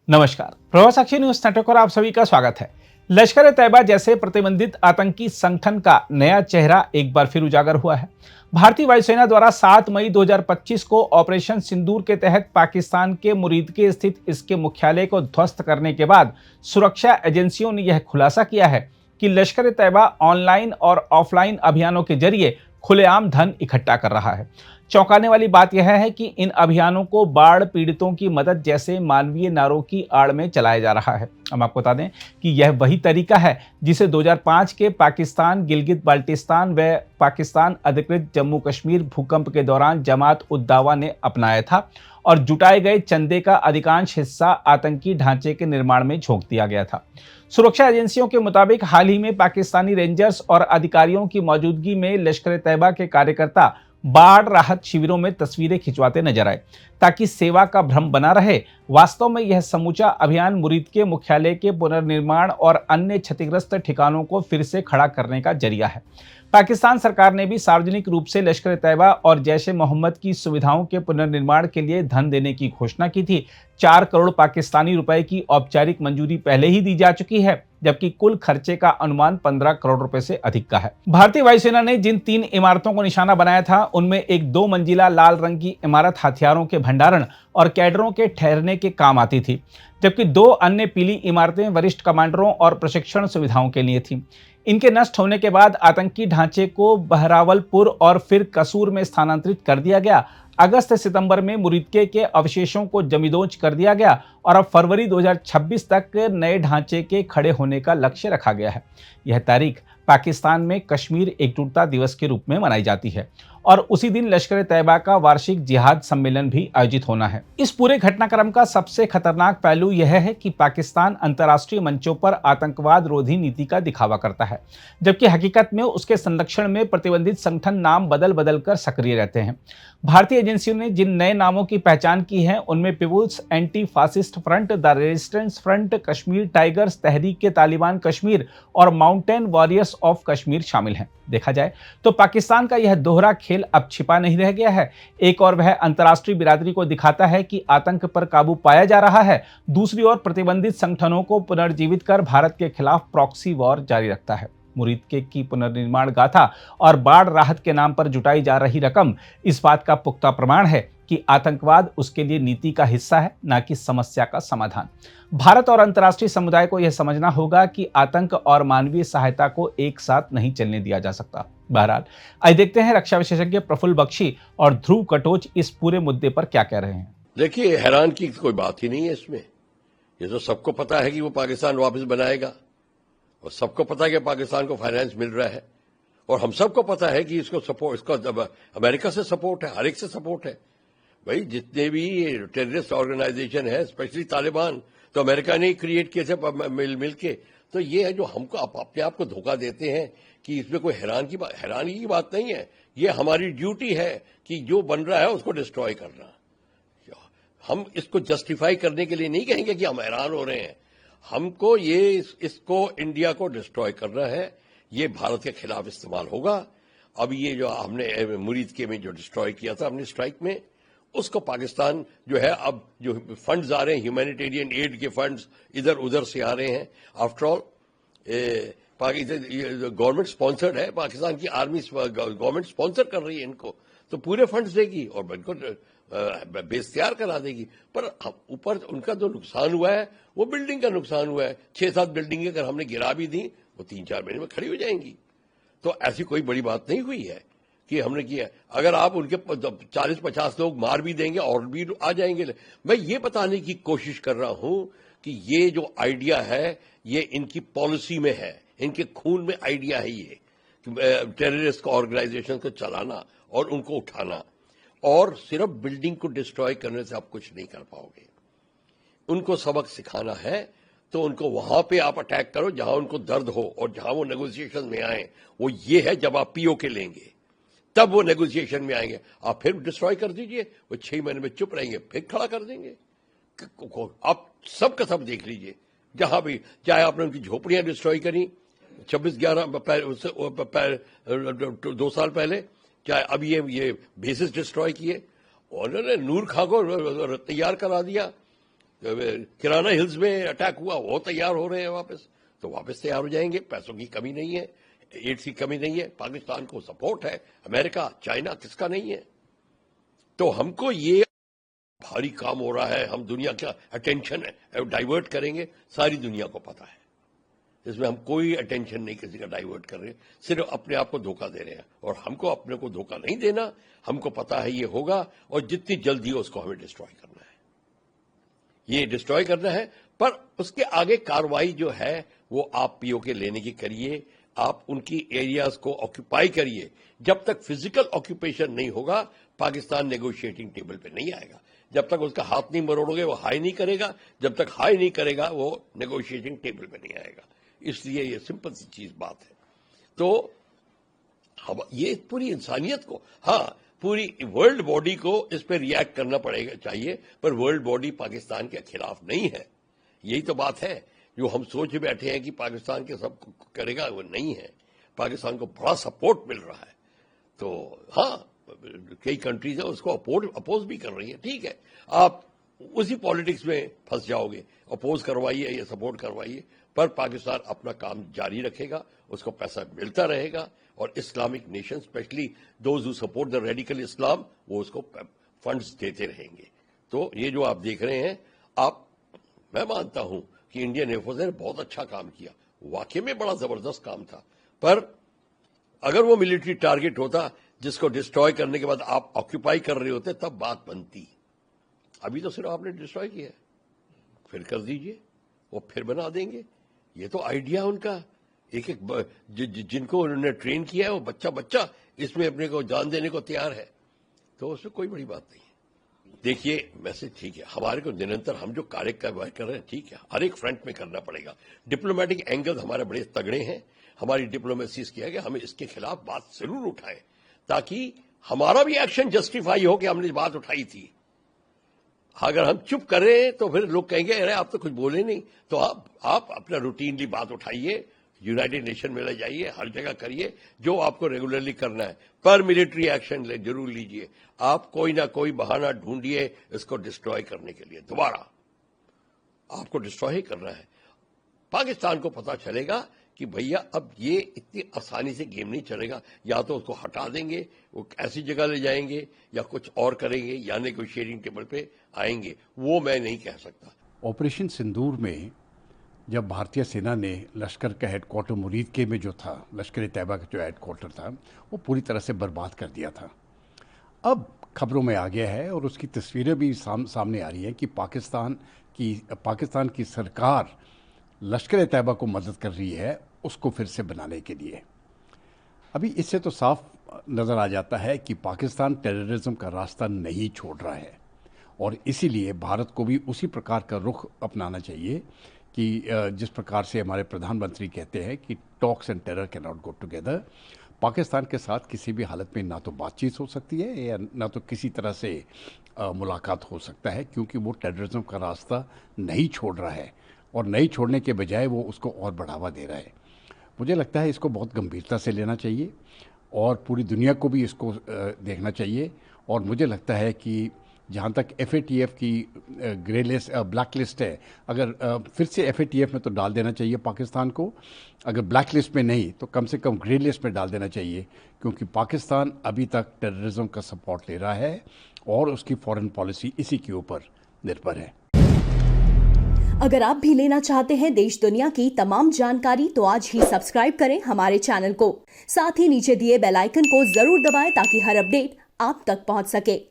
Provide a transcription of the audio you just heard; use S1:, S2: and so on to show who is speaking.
S1: नमस्कार, प्रभात साक्षी news network पर आप सभी का स्वागत है। लश्कर ए तैयबा जैसे प्रतिबंधित आतंकी संगठन का नया चेहरा एक बार फिर उजागर हुआ है। भारतीय वायुसेना द्वारा 7 मई 2025 को ऑपरेशन सिंदूर के तहत पाकिस्तान के मुरीदके स्थित इसके मुख्यालय को ध्वस्त करने के बाद सुरक्षा एजेंसियों ने यह खुलासा किया है कि लश्कर ए तैयबा ऑनलाइन और ऑफलाइन अभियानों के जरिए खुलेआम धन इकट्ठा कर रहा है। चौंकाने वाली बात यह है कि इन अभियानों को बाढ़ पीड़ितों की मदद जैसे मानवीय नारों की आड़ में चलाया जा रहा है। हम आपको बता दें कि यह वही तरीका है जिसे 2005 के पाकिस्तान गिलगित बाल्टिस्तान व पाकिस्तान अधिकृत जम्मू कश्मीर भूकंप के दौरान जमात उद दावा ने अपनाया था और जुटाए गए चंदे का अधिकांश हिस्सा आतंकी ढांचे के निर्माण में झोंक दिया गया था। सुरक्षा एजेंसियों के मुताबिक हाल ही में पाकिस्तानी रेंजर्स और अधिकारियों की मौजूदगी में लश्कर ए तैयबा के कार्यकर्ता बाढ़ राहत शिविरों में तस्वीरें खिंचवाते नजर आए ताकि सेवा का भ्रम बना रहे। वास्तव में यह समूचा अभियान मुरीदके मुख्यालय के पुनर्निर्माण और अन्य क्षतिग्रस्त ठिकानों को फिर से खड़ा करने का जरिया है। पाकिस्तान सरकार ने भी सार्वजनिक रूप से लश्कर ए तैयबा और जैश ए मोहम्मद की सुविधाओं के पुनर्निर्माण के लिए धन देने की घोषणा की थी। 4 करोड़ पाकिस्तानी रुपए की औपचारिक मंजूरी पहले ही दी जा चुकी है, जबकि कुल खर्चे का अनुमान 15 करोड़ रुपए से अधिक का है। भारतीय वायुसेना ने जिन 3 इमारतों को निशाना बनाया था उनमें एक 2 मंजिला लाल रंग की इमारत हथियारों के भंडारण और कैडरों के ठहरने के काम आती थी, जबकि 2 अन्य पीली इमारतें वरिष्ठ कमांडरों और प्रशिक्षण सुविधाओं के लिए थीं। इनके नष्ट होने के बाद आतंकी ढांचे को बहरावलपुर और फिर कसूर में स्थानांतरित कर दिया गया। अगस्त सितंबर में मुरीदके के अवशेषों को जमींदोज कर दिया गया और अब फरवरी 2026 तक नए ढांचे के खड़े होने का लक्ष्य रखा गया है। यह तारीख पाकिस्तान में कश्मीर एकजुटता दिवस के रूप में मनाई जाती है और उसी दिन लश्कर ए तैयबा का वार्षिक जिहाद सम्मेलन भी आयोजित होना है। इस पूरे घटनाक्रम का सबसे खतरनाक पहलू यह है कि पाकिस्तान अंतर्राष्ट्रीय मंचों पर आतंकवाद रोधी नीति का दिखावा करता है, जबकि हकीकत में उसके संरक्षण में प्रतिबंधित संगठन नाम बदल बदल कर सक्रिय रहते हैं। भारतीय एजेंसियों ने जिन नए नामों की पहचान की है उनमें people's anti fascist front, the resistance front, Kashmir tigers, Tehreek Taliban Kashmir और माउंटेन वॉरियर्स ऑफ कश्मीर शामिल हैं। देखा जाए तो पाकिस्तान का यह दोहरा खेल अब छिपा नहीं रह गया है। एक और वह अंतर्राष्ट्रीय बिरादरी को दिखाता है कि आतंक पर काबू पाया जा रहा है, दूसरी ओर प्रतिबंधित संगठनों को पुनर्जीवित कर भारत के खिलाफ प्रॉक्सी वॉर जारी रखता है। मुरीदके की पुनर्निर्माण गाथा और बाढ़ राहत के नाम पर जुटाई जा रही रकम इस बात का पुख्ता प्रमाण है कि आतंकवाद उसके लिए नीति का हिस्सा है, न कि समस्या का समाधान। भारत और अंतर्राष्ट्रीय समुदाय को यह समझना होगा कि आतंक और मानवीय सहायता को एक साथ नहीं चलने दिया जा सकता। बहरहाल, आइए देखते हैं रक्षा विशेषज्ञ प्रफुल्ल बख्शी और ध्रुव कटोच इस पूरे मुद्दे पर क्या कह रहे हैं।
S2: देखिए, हैरान की कोई बात ही नहीं है इसमें। ये तो सबको पता है कि वो पाकिस्तान वापस बनाएगा और सबको पता है कि पाकिस्तान को फाइनेंस मिल रहा है और हम सबको पता है कि इसको सपोर्ट, इसको अमेरिका से सपोर्ट है, हर एक से सपोर्ट है। भाई, जितने भी टेररिस्ट ऑर्गेनाइजेशन है, स्पेशली तालिबान, तो अमेरिका ने क्रिएट किए थे मिल के। तो ये है जो हमको अपने आप को धोखा देते हैं कि इसमें कोई हैरानी की बात नहीं है। ये हमारी ड्यूटी है कि जो बन रहा है उसको डिस्ट्रॉय करना। हम इसको जस्टिफाई करने के लिए नहीं कहेंगे कि हम हैरान हो रहे हैं। हमको इसको इंडिया को डिस्ट्रॉय करना है। ये भारत के खिलाफ इस्तेमाल होगा। अब ये जो हमने मुरीदके में जो डिस्ट्रॉय किया था अपने स्ट्राइक में, उसको पाकिस्तान जो है, अब जो फंड्स आ रहे हैं, ह्यूमैनिटेरियन एड के फंड्स इधर उधर से आ रहे हैं। आफ्टर ऑल गवर्नमेंट स्पॉन्सर्ड है, पाकिस्तान की आर्मी गवर्नमेंट स्पॉन्सर कर रही है इनको, तो पूरे फंड्स देगी और इनको बेस तैयार करा देगी। पर ऊपर उनका जो नुकसान हुआ है वो बिल्डिंग का नुकसान हुआ है। 6-7 बिल्डिंगें अगर हमने गिरा भी दी वो 3-4 महीने में खड़ी हो जाएंगी। तो ऐसी कोई बड़ी बात नहीं हुई है कि हमने किया। अगर आप उनके 40-50 लोग मार भी देंगे और भी आ जाएंगे। मैं ये बताने की कोशिश कर रहा हूं कि ये जो आइडिया है ये इनकी पॉलिसी में है, इनके खून में आइडिया है ये टेररिस्ट ऑर्गेनाइजेशन को चलाना और उनको उठाना। और सिर्फ बिल्डिंग को डिस्ट्रॉय करने से आप कुछ नहीं कर पाओगे। उनको सबक सिखाना है तो उनको वहां पे आप अटैक करो जहां उनको दर्द हो और जहां वो नेगोशिएशन में आए। वो ये है जब आप पीओके लेंगे तब वो नेगोशिएशन में आएंगे। आप फिर डिस्ट्रॉय कर दीजिए, वो 6 महीने में चुप रहेंगे, फिर खड़ा कर देंगे। आप सब का सब देख लीजिए, जहां भी, चाहे आपने उनकी झोपड़ियां डिस्ट्रॉय करी 26/11 2 साल पहले, चाहे अब ये बेसिस डिस्ट्रॉय किए, उन्होंने नूर खां को तैयार करा दिया किराना हिल्स में अटैक हुआ, वो तैयार हो रहे हैं वापस, तो वापस तैयार हो जाएंगे। पैसों की कमी नहीं है, एड्स की कमी नहीं है, पाकिस्तान को सपोर्ट है, अमेरिका चाइना किसका नहीं है। तो हमको ये भारी काम हो रहा है, हम दुनिया का अटेंशन डाइवर्ट करेंगे, सारी दुनिया को पता है। इसमें हम कोई अटेंशन नहीं किसी का डाइवर्ट कर रहे, सिर्फ अपने आप को धोखा दे रहे हैं। और हमको अपने को धोखा नहीं देना, हमको पता है ये होगा, और जितनी जल्दी हो उसको हमें डिस्ट्रॉय करना है, ये डिस्ट्रॉय करना है। पर उसके आगे कार्रवाई जो है वो आप पीओके लेने की करिए, आप उनकी एरियाज को ऑक्यूपाई करिए। जब तक फिजिकल ऑक्यूपेशन नहीं होगा, पाकिस्तान नेगोशिएटिंग टेबल पे नहीं आएगा। जब तक उसका हाथ नहीं मरोड़ोगे वो हाई नहीं करेगा, जब तक हाई नहीं करेगा वो नेगोशिएटिंग टेबल पे नहीं आएगा। इसलिए ये सिंपल सी चीज बात है। तो हम ये पूरी इंसानियत को, हाँ पूरी वर्ल्ड बॉडी को इस पे रिएक्ट करना पड़ेगा चाहिए, पर वर्ल्ड बॉडी पाकिस्तान के खिलाफ नहीं है। यही तो बात है, जो हम सोच बैठे हैं कि पाकिस्तान के सब करेगा, वो नहीं है। पाकिस्तान को बड़ा सपोर्ट मिल रहा है। तो हाँ, कई कंट्रीज है उसको अपोज भी कर रही है, ठीक है। आप उसी पॉलिटिक्स में फंस जाओगे, अपोज करवाइए या सपोर्ट करवाइए, पर पाकिस्तान अपना काम जारी रखेगा, उसको पैसा मिलता रहेगा, और Islamic nation specially those who support the radical Islam, वो उसको फंड्स देते रहेंगे। तो ये जो आप देख रहे हैं, मैं मानता हूं कि इंडियन एयरफोर्स ने बहुत अच्छा काम किया, वाकई में बड़ा जबरदस्त काम था। पर अगर वो मिलिट्री टारगेट होता जिसको डिस्ट्रॉय करने के बाद आप ऑक्यूपाई कर रहे होते, तब बात बनती। अभी तो सिर्फ आपने डिस्ट्रॉय किया है, फिर कर दीजिए, वो फिर बना देंगे। ये तो आइडिया उनका, एक एक जिनको उन्होंने ट्रेन किया है वो बच्चा बच्चा इसमें अपने को जान देने को तैयार है, तो उसमें कोई बड़ी बात नहीं है। देखिए मैसेज ठीक है, हमारे को निरंतर हम जो कार्य कर रहे हैं, ठीक है, हर एक फ्रंट में करना पड़ेगा। डिप्लोमेटिक एंगल हमारे बड़े तगड़े हैं, हमारी डिप्लोमेसी किया गया, हमें इसके खिलाफ बात जरूर उठाएं, ताकि हमारा भी एक्शन जस्टिफाई हो कि हमने बात उठाई थी। अगर हम चुप करें तो फिर लोग कहेंगे अरे आप तो कुछ बोले नहीं। तो आप अपना रूटीनली बात उठाइए, यूनाइटेड नेशन में ले जाइए, हर जगह करिए जो आपको रेगुलरली करना है, पर मिलिट्री एक्शन जरूर लीजिए। आप कोई ना कोई बहाना ढूंढिए इसको डिस्ट्रॉय करने के लिए, दोबारा आपको डिस्ट्रॉय ही करना है। पाकिस्तान को पता चलेगा कि भैया अब ये इतनी आसानी से गेम नहीं चलेगा, या तो उसको हटा देंगे, वो ऐसी जगह ले जाएंगे, या कुछ और करेंगे, या नेगोशिएटिंग टेबल पे आएंगे, वो मैं नहीं कह सकता।
S3: ऑपरेशन सिंदूर में जब भारतीय सेना ने लश्कर का हेडक्वार्टर मुरीद के में जो था, लश्कर तैयबा का जो हेडक्वार्टर था, वो पूरी तरह से बर्बाद कर दिया था। अब खबरों में आ गया है और उसकी तस्वीरें भी सामने आ रही हैं कि पाकिस्तान की सरकार लश्कर तैयबा को मदद कर रही है उसको फिर से बनाने के लिए। अभी इससे तो साफ नज़र आ जाता है कि पाकिस्तान टेररिज्म का रास्ता नहीं छोड़ रहा है, और इसीलिए भारत को भी उसी प्रकार का रुख अपनाना चाहिए कि जिस प्रकार से हमारे प्रधानमंत्री कहते हैं कि talks and terror can not go together. Pakistan के साथ किसी भी हालत में ना तो बातचीत हो सकती है या ना तो किसी तरह से मुलाकात हो सकता है, क्योंकि वो टेररिज्म का रास्ता नहीं छोड़ रहा है, और नहीं छोड़ने के बजाय वो उसको और बढ़ावा दे रहा है। मुझे लगता है इसको बहुत गंभीरता से लेना चाहिए, और पूरी दुनिया को भी इसको देखना चाहिए। और मुझे लगता है कि जहाँ तक FATF की ग्रे लिस्ट ब्लैक लिस्ट है, अगर फिर से FATF में तो डाल देना चाहिए पाकिस्तान को, अगर ब्लैक लिस्ट में नहीं तो कम से कम ग्रे लिस्ट में डाल देना चाहिए, क्योंकि पाकिस्तान अभी तक टेररिज्म का सपोर्ट ले रहा है और उसकी फॉरेन पॉलिसी इसी के ऊपर निर्भर है।
S4: अगर आप भी लेना चाहते हैं देश दुनिया की तमाम जानकारी, तो आज ही सब्सक्राइब करें हमारे चैनल को। साथ ही नीचे दिए बेल आइकन को जरूर दबाएं ताकि हर अपडेट आप तक पहुंच सके।